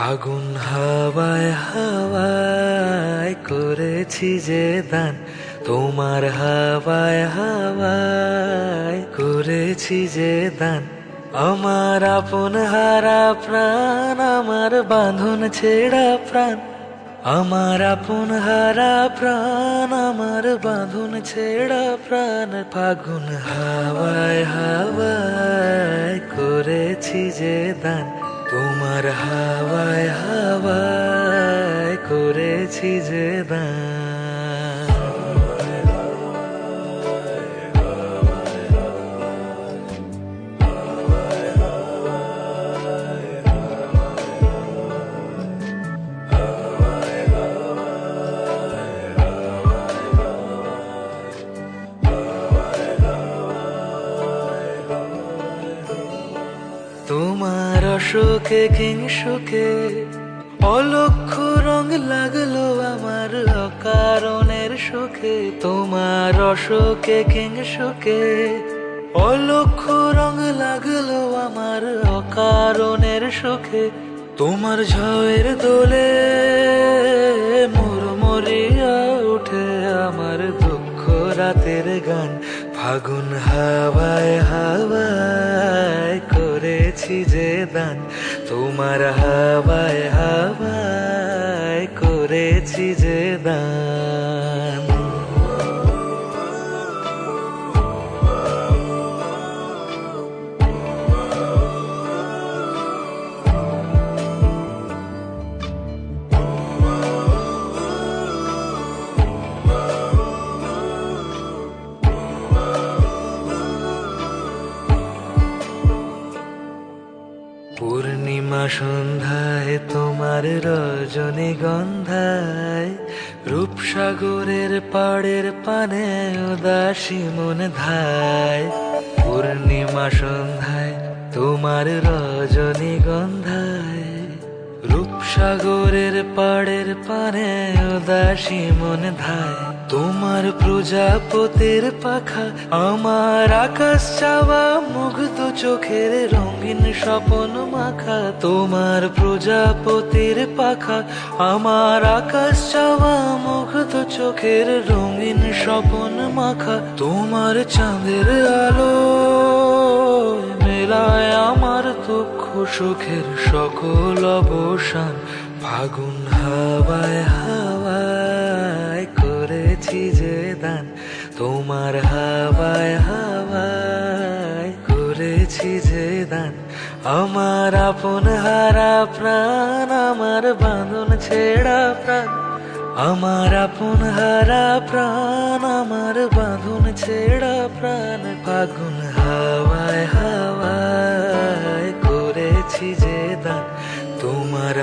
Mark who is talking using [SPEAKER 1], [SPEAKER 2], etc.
[SPEAKER 1] ফাগুন হাওয়ায় হাওয়ায় করেছি যে দান, তোমার হাওয়ায় হাওয়ায় করেছি যে দান। আমার আপন হারা প্রাণ, আমার বাঁধন ছেঁড়া প্রাণ, আমার আপন হারা প্রাণ, আমার বাঁধন ছেঁড়া প্রাণ। ফাগুন হাওয়ায় হাওয়ায় করেছি যে দান, তোমার হাওয়ায় হাওয়ায় করেছি যে দান। তোমার অশোকে কিংসুকে অলক্ষ রং লাগলো আমার অকারণের সুখে। তোমার অশোকে কিংসুকে অলক্ষ রং লাগলো আমার অকারণের সুখে। তোমার ঝড়ের দোলে মুড়মুড়িয়া উঠে আমার দুঃখ রাতের গান। ফাগুন হাওয়ায় হাওয়ায় করেছি যে দান, তোমার হাওয়ায় হাওয়ায় করেছি যে দান। পূর্ণিমা সন্ধ্যায় তোমার রজনীগন্ধায়, রূপসাগরের পাড়ের পানে উদাসী মন ধায়। পূর্ণিমা সন্ধ্যায় তোমার রজনীগন্ধায়, রূপসাগরের পাড়ের পানে উদাসী মন ধায়। তোমার প্রজাপতির পাখা আমার আকাশ চাওয়া মুগ্ধ চোখের রঙিন স্বপন মাখা। তোমার প্রজাপতির পাখা আমার আকাশ চাওয়া মুগ্ধ চোখের রঙিন স্বপন মাখা। তোমার চাঁদের আলো মেলায় আমার দুঃখ সুখের সকল অবসান। ফাগুন হাওয়ায় হাওয়ায় করেছি যে দান, তোমার হাওয়ায় হাওয়ায় করেছি যে দান। আমার আপন হারা প্রাণ, আমার বাঁধন ছেঁড়া প্রাণ, আমার আপন হারা প্রাণ, আমার বাঁধন ছেঁড়া প্রাণ। ফাগুন হাওয়ায় হাওয়ায় করেছি যে দান, তোমার